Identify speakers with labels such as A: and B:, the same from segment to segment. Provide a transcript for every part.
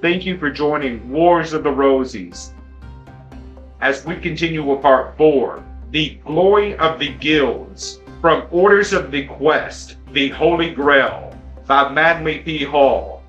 A: Thank you for joining Wars of the Rosies. As we continue with part 4, The Glory of the Guilds, from Orders of the Quest The Holy Grail, by Manly P. Hall.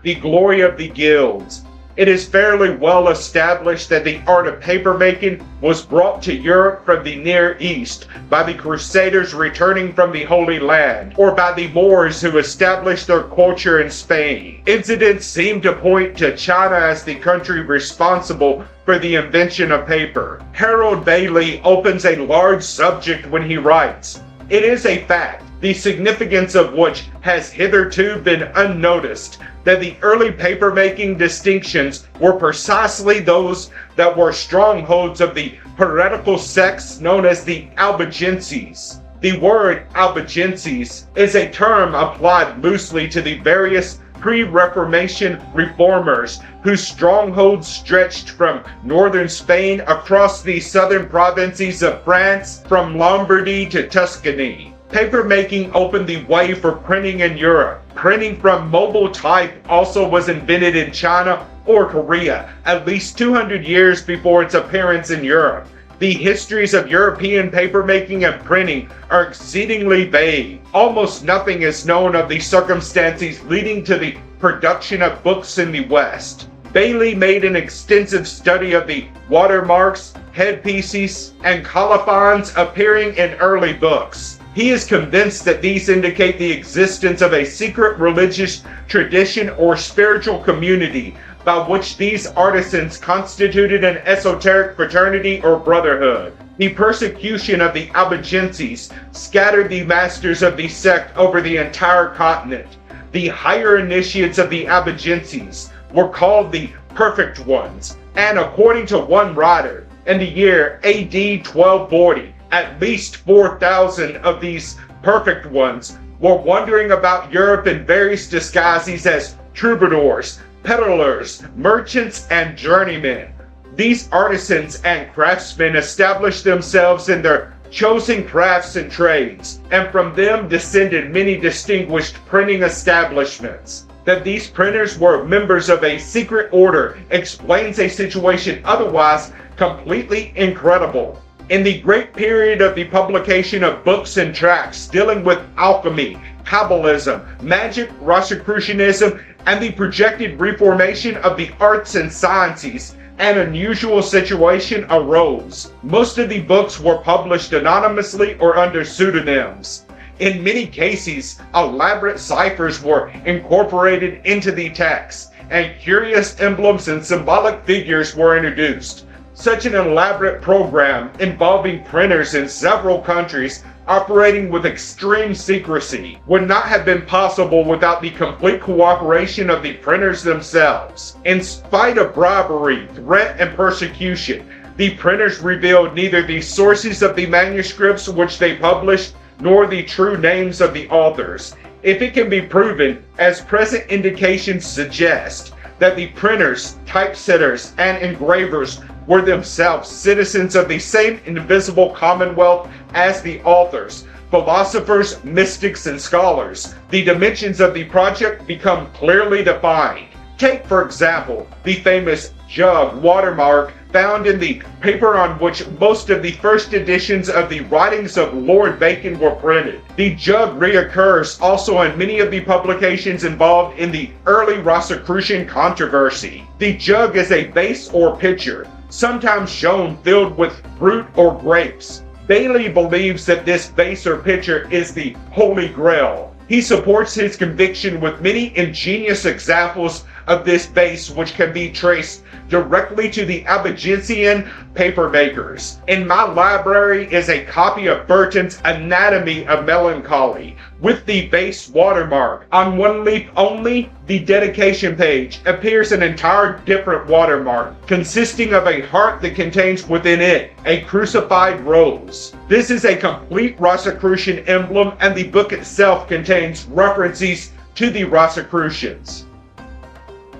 A: The Glory of the Guilds. It is fairly well established that the art of papermaking was brought to Europe from the Near East by the Crusaders returning from the Holy Land, or by the Moors who established their culture in Spain. Incidents seem to point to China as the country responsible for the invention of paper. Harold Bailey opens a large subject when he writes, "It is a fact, the significance of which has hitherto been unnoticed, that the early papermaking distinctions were precisely those that were strongholds of the heretical sects known as the Albigenses. The word Albigenses is a term applied loosely to the various pre-Reformation reformers whose strongholds stretched from northern Spain across the southern provinces of France, from Lombardy to Tuscany. Papermaking opened the way for printing in Europe. Printing from mobile type also was invented in China or Korea, at least 200 years before its appearance in Europe. The histories of European papermaking and printing are exceedingly vague. Almost nothing is known of the circumstances leading to the production of books in the West. Bailey made an extensive study of the watermarks, headpieces, and colophons appearing in early books. He is convinced that these indicate the existence of a secret religious tradition or spiritual community by which these artisans constituted an esoteric fraternity or brotherhood. The persecution of the Albigenses scattered the masters of the sect over the entire continent. The higher initiates of the Albigenses were called the Perfect Ones, and according to one writer, in the year AD 1240, at least 4,000 of these perfect ones were wandering about Europe in various disguises as troubadours, peddlers, merchants, and journeymen. These artisans and craftsmen established themselves in their chosen crafts and trades, and from them descended many distinguished printing establishments. That these printers were members of a secret order explains a situation otherwise completely incredible. In the great period of the publication of books and tracts dealing with alchemy, Kabbalism, magic, Rosicrucianism, and the projected reformation of the arts and sciences, an unusual situation arose. Most of the books were published anonymously or under pseudonyms. In many cases, elaborate ciphers were incorporated into the text, and curious emblems and symbolic figures were introduced. Such an elaborate program involving printers in several countries operating with extreme secrecy would not have been possible without the complete cooperation of the printers themselves. In spite of bribery, threat, and persecution, the printers revealed neither the sources of the manuscripts which they published nor the true names of the authors. If it can be proven, as present indications suggest, that the printers, typesetters, and engravers were themselves citizens of the same invisible commonwealth as the authors, philosophers, mystics, and scholars, the dimensions of the project become clearly defined. Take, for example, the famous jug watermark found in the paper on which most of the first editions of the writings of Lord Bacon were printed. The jug reoccurs also in many of the publications involved in the early Rosicrucian controversy. The jug is a vase or pitcher, sometimes shown filled with fruit or grapes. Bailey believes that this vase or pitcher is the Holy Grail. He supports his conviction with many ingenious examples of this vase which can be traced directly to the Albigensian papermakers. In my library is a copy of Burton's Anatomy of Melancholy with the vase watermark. On one leaf only, the dedication page, appears an entire different watermark, consisting of a heart that contains within it a crucified rose. This is a complete Rosicrucian emblem, and the book itself contains references to the Rosicrucians.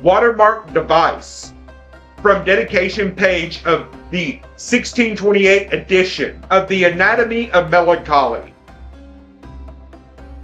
A: Watermark device. From dedication page of the 1628 edition of the Anatomy of Melancholy.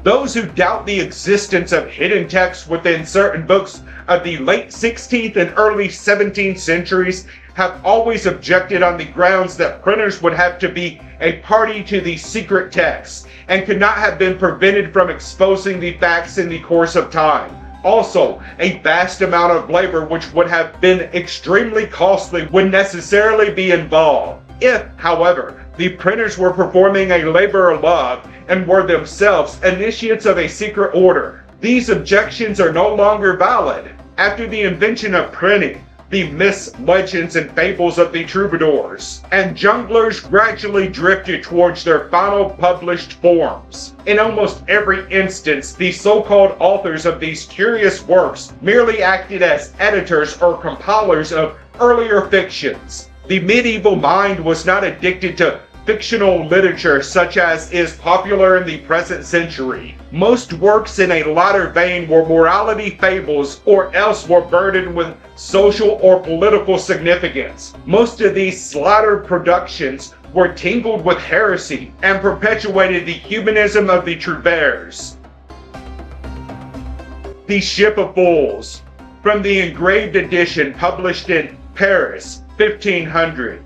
A: Those who doubt the existence of hidden texts within certain books of the late 16th and early 17th centuries have always objected on the grounds that printers would have to be a party to these secret texts and could not have been prevented from exposing the facts in the course of time. Also, a vast amount of labor which would have been extremely costly would necessarily be involved. If, however, the printers were performing a labor of love and were themselves initiates of a secret order, these objections are no longer valid. After the invention of printing, the myths, legends, and fables of the troubadours and junglers gradually drifted towards their final published forms. In almost every instance, the so-called authors of these curious works merely acted as editors or compilers of earlier fictions. The medieval mind was not addicted to fictional literature such as is popular in the present century. Most works in a latter vein were morality fables or else were burdened with social or political significance. Most of these latter productions were tingled with heresy and perpetuated the humanism of the Troubadours. The Ship of Fools, from the engraved edition published in Paris, 1500.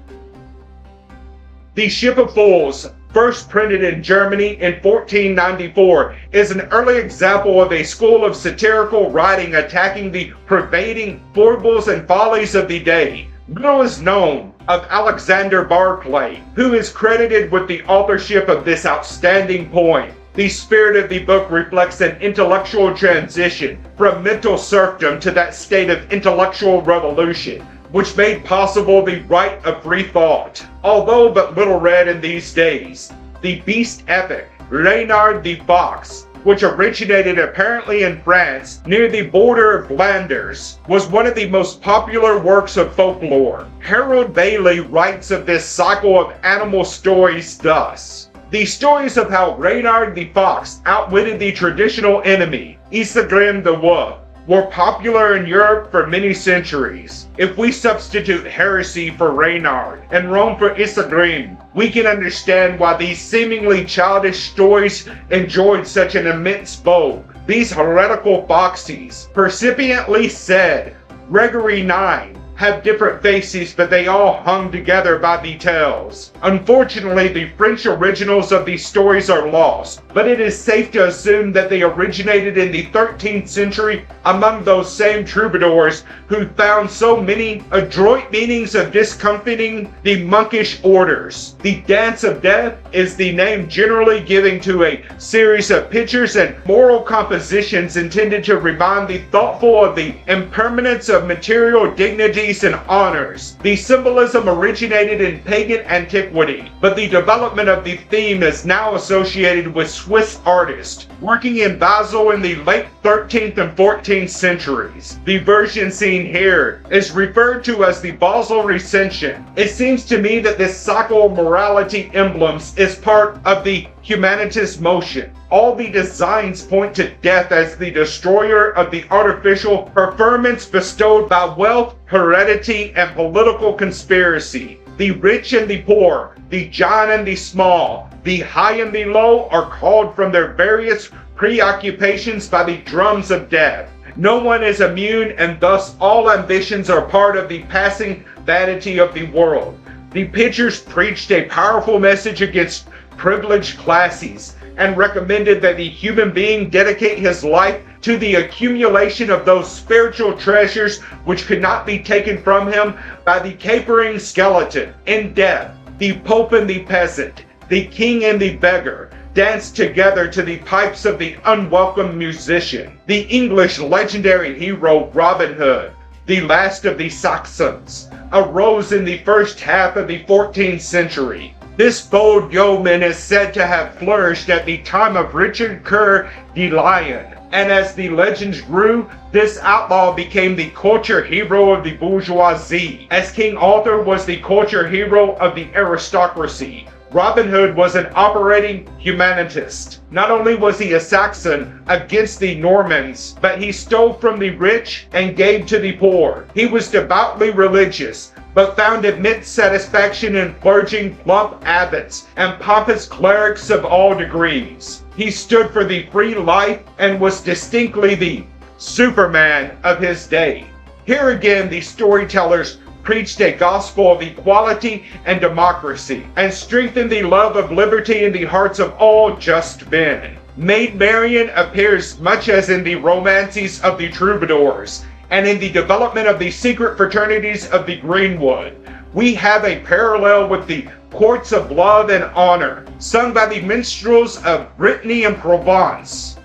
A: The Ship of Fools, first printed in Germany in 1494, is an early example of a school of satirical writing attacking the pervading foibles and follies of the day. Little is known of Alexander Barclay, who is credited with the authorship of this outstanding poem. The spirit of the book reflects an intellectual transition from mental serfdom to that state of intellectual revolution, which made possible the right of free thought. Although but little read in these days, the beast epic, Reynard the Fox, which originated apparently in France near the border of Flanders, was one of the most popular works of folklore. Harold Bailey writes of this cycle of animal stories thus: the stories of how Reynard the Fox outwitted the traditional enemy, Isegrim the Wolf, were popular in Europe for many centuries. If we substitute heresy for Reynard and Rome for Isegrim, we can understand why these seemingly childish stories enjoyed such an immense vogue. These heretical foxes, percipiently said, Gregory IX, have different faces, but they all hung together by the tails. Unfortunately, the French originals of these stories are lost, but it is safe to assume that they originated in the 13th century among those same troubadours who found so many adroit meanings of discomfiting the monkish orders. The Dance of Death is the name generally given to a series of pictures and moral compositions intended to remind the thoughtful of the impermanence of material dignities and honors. The symbolism originated in pagan antiquity, but the development of the theme is now associated with Swiss artists working in Basel in the late 13th and 14th centuries. The version seen here is referred to as the Basel Recension. It seems to me that this cycle of morality emblems is part of the humanitist motion. All the designs point to death as the destroyer of the artificial preferments bestowed by wealth, heredity, and political conspiracy. The rich and the poor, the giant and the small, the high and the low are called from their various preoccupations by the drums of death. No one is immune, and thus all ambitions are part of the passing vanity of the world. The pictures preached a powerful message against privileged classes and recommended that the human being dedicate his life to the accumulation of those spiritual treasures which could not be taken from him by the capering skeleton. In death, the Pope and the peasant, the king and the beggar, danced together to the pipes of the unwelcome musician. The English legendary hero Robin Hood, the last of the Saxons, arose in the first half of the 14th century. This bold yeoman is said to have flourished at the time of Richard Coeur de Lion, and as the legends grew, this outlaw became the culture hero of the bourgeoisie, as King Arthur was the culture hero of the aristocracy. Robin Hood was an operating humanist. Not only was he a Saxon against the Normans, but he stole from the rich and gave to the poor. He was devoutly religious, but found immense satisfaction in purging plump abbots and pompous clerics of all degrees. He stood for the free life and was distinctly the Superman of his day. Here again, the storytellers preached a gospel of equality and democracy, and strengthened the love of liberty in the hearts of all just men. Maid Marian appears much as in the romances of the troubadours, and in the development of the secret fraternities of the Greenwood. We have a parallel with the courts of love and honor, sung by the minstrels of Brittany and Provence.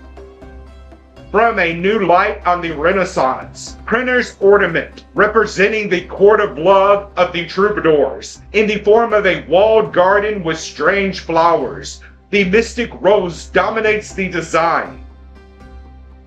A: From a new light on the Renaissance, printer's ornament representing the court of love of the troubadours, in the form of a walled garden with strange flowers. The mystic rose dominates the design.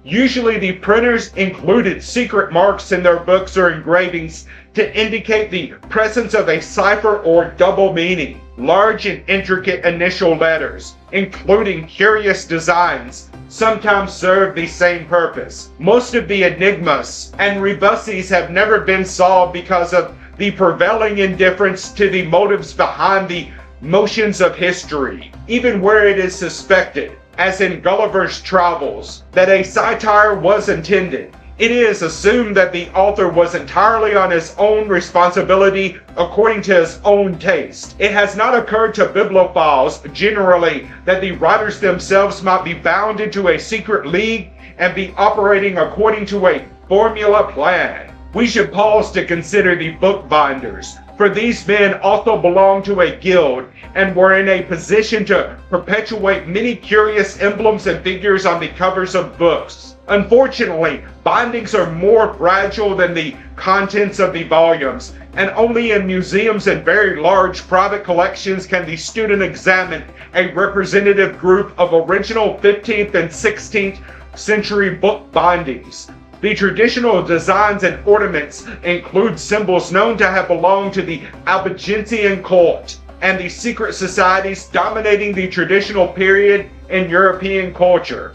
A: Usually the printers included secret marks in their books or engravings to indicate the presence of a cipher or double meaning. Large and intricate initial letters, including curious designs, sometimes serve the same purpose. Most of the enigmas and rebuses have never been solved because of the prevailing indifference to the motives behind the motions of history, even where it is suspected, as in Gulliver's Travels, that a satire was intended. It is assumed that the author was entirely on his own responsibility according to his own taste. It has not occurred to bibliophiles generally that the writers themselves might be bound into a secret league and be operating according to a formula plan. We should pause to consider the bookbinders, for these men also belonged to a guild and were in a position to perpetuate many curious emblems and figures on the covers of books. Unfortunately, bindings are more fragile than the contents of the volumes, and only in museums and very large private collections can the student examine a representative group of original 15th and 16th century book bindings. The traditional designs and ornaments include symbols known to have belonged to the Albigensian cult and the secret societies dominating the traditional period in European culture.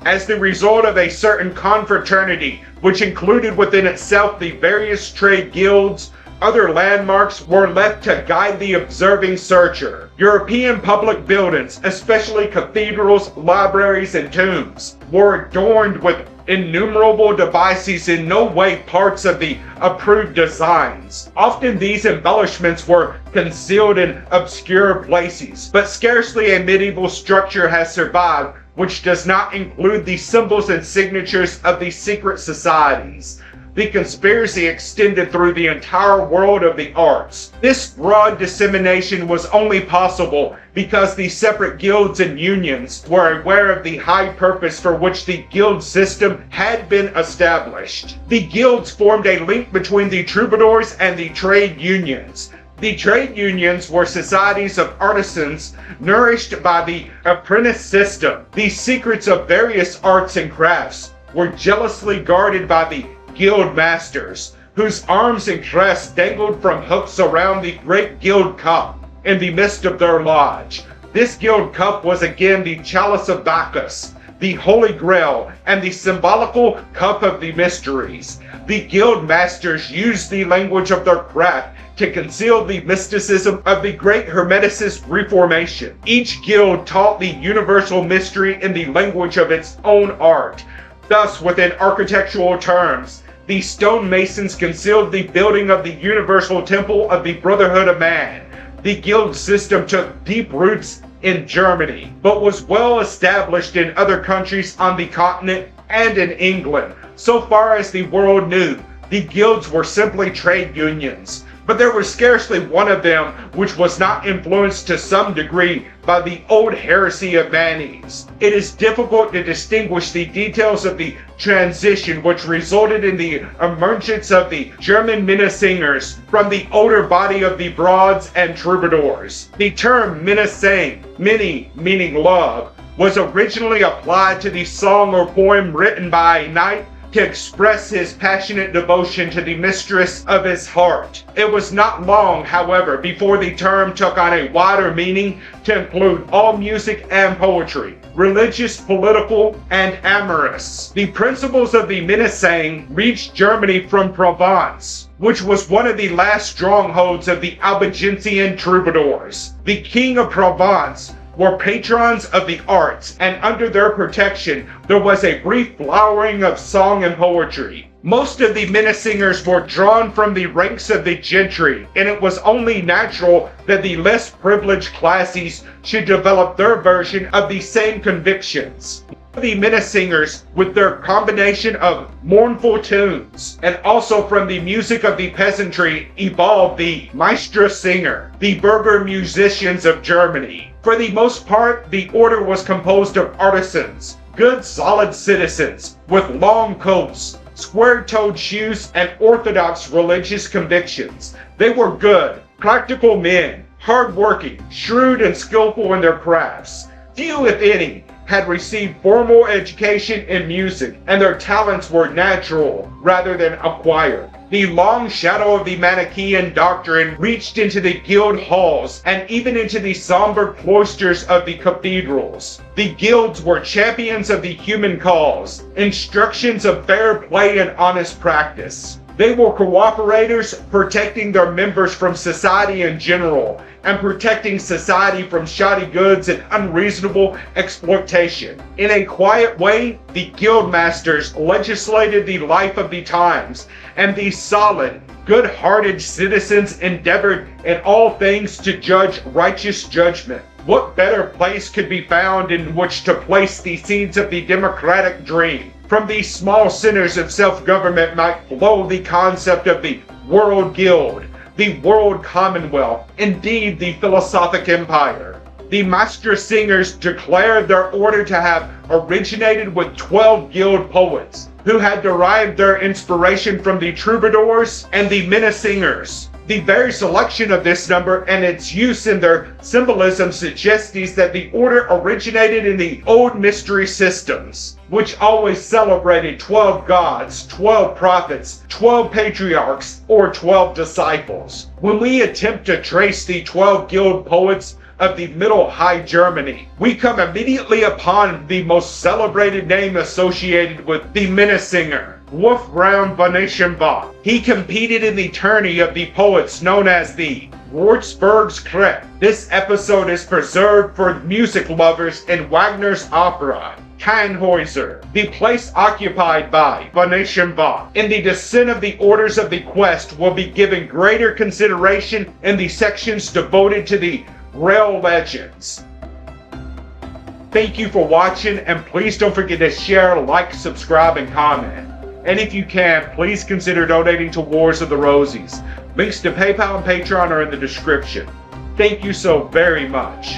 A: As the result of a certain confraternity, which included within itself the various trade guilds, other landmarks were left to guide the observing searcher. European public buildings, especially cathedrals, libraries, and tombs, were adorned with innumerable devices in no way parts of the approved designs. Often these embellishments were concealed in obscure places, but scarcely a medieval structure has survived which does not include the symbols and signatures of the secret societies. The conspiracy extended through the entire world of the arts. This broad dissemination was only possible because the separate guilds and unions were aware of the high purpose for which the guild system had been established. The guilds formed a link between the troubadours and the trade unions. The trade unions were societies of artisans nourished by the apprentice system. The secrets of various arts and crafts were jealously guarded by the guild masters, whose arms and crests dangled from hooks around the great guild cup in the midst of their lodge. This guild cup was again the chalice of Bacchus, the Holy Grail, and the symbolical cup of the mysteries. The guild masters used the language of their craft to conceal the mysticism of the great Hermeticist Reformation. Each guild taught the universal mystery in the language of its own art. Thus, within architectural terms, the stonemasons concealed the building of the universal temple of the Brotherhood of Man. The guild system took deep roots in Germany, but was well established in other countries on the continent and in England. So far as the world knew, the guilds were simply trade unions. But there was scarcely one of them which was not influenced to some degree by the old heresy of Manes. It is difficult to distinguish the details of the transition which resulted in the emergence of the German Minnesingers from the older body of the Broads and Troubadours. The term Minnesang, Minne meaning love, was originally applied to the song or poem written by a knight to express his passionate devotion to the mistress of his heart. It was not long, however, before the term took on a wider meaning to include all music and poetry, religious, political, and amorous. The principles of the Minnesang reached Germany from Provence, which was one of the last strongholds of the Albigensian troubadours. The King of Provence were patrons of the arts, and under their protection there was a brief flowering of song and poetry. Most of the Minnesingers were drawn from the ranks of the gentry, and it was only natural that the less privileged classes should develop their version of the same convictions. The Minnesingers, with their combination of mournful tunes and also from the music of the peasantry, evolved the Meistersinger, the burgher musicians of Germany. For the most part, the order was composed of artisans, good solid citizens with long coats, square-toed shoes, and orthodox religious convictions. They were good, practical men, hard-working, shrewd and skillful in their crafts. Few, if any, had received formal education in music, and their talents were natural rather than acquired. The long shadow of the Manichaean doctrine reached into the guild halls and even into the somber cloisters of the cathedrals. The guilds were champions of the human cause, instructions of fair play and honest practice. They were cooperators, protecting their members from society in general, and protecting society from shoddy goods and unreasonable exploitation. In a quiet way, the guildmasters legislated the life of the times, and these solid, good-hearted citizens endeavored in all things to judge righteous judgment. What better place could be found in which to place the seeds of the democratic dream? From these small centers of self-government might flow the concept of the world guild, the world commonwealth, indeed the philosophic empire. The Meistersingers declared their order to have originated with 12 guild poets, who had derived their inspiration from the troubadours and the Minnesingers. The very selection of this number and its use in their symbolism suggests that the order originated in the old mystery systems, which always celebrated 12 gods, 12 prophets, 12 patriarchs, or 12 disciples. When we attempt to trace the 12 guild poets of the Middle High Germany, we come immediately upon the most celebrated name associated with the Minnesinger, Wolfram von Eschenbach. He competed in the tourney of the poets known as the Würzburg's Krepp. This episode is preserved for music lovers in Wagner's opera, Tannhäuser, the place occupied by von Eschenbach. In the descent of the orders of the quest will be given greater consideration in the sections devoted to the Grail legends. Thank you for watching, and please don't forget to share, like, subscribe, and comment. And if you can, please consider donating to Wars of the Rosies. Links to PayPal and Patreon are in the description. Thank you so very much.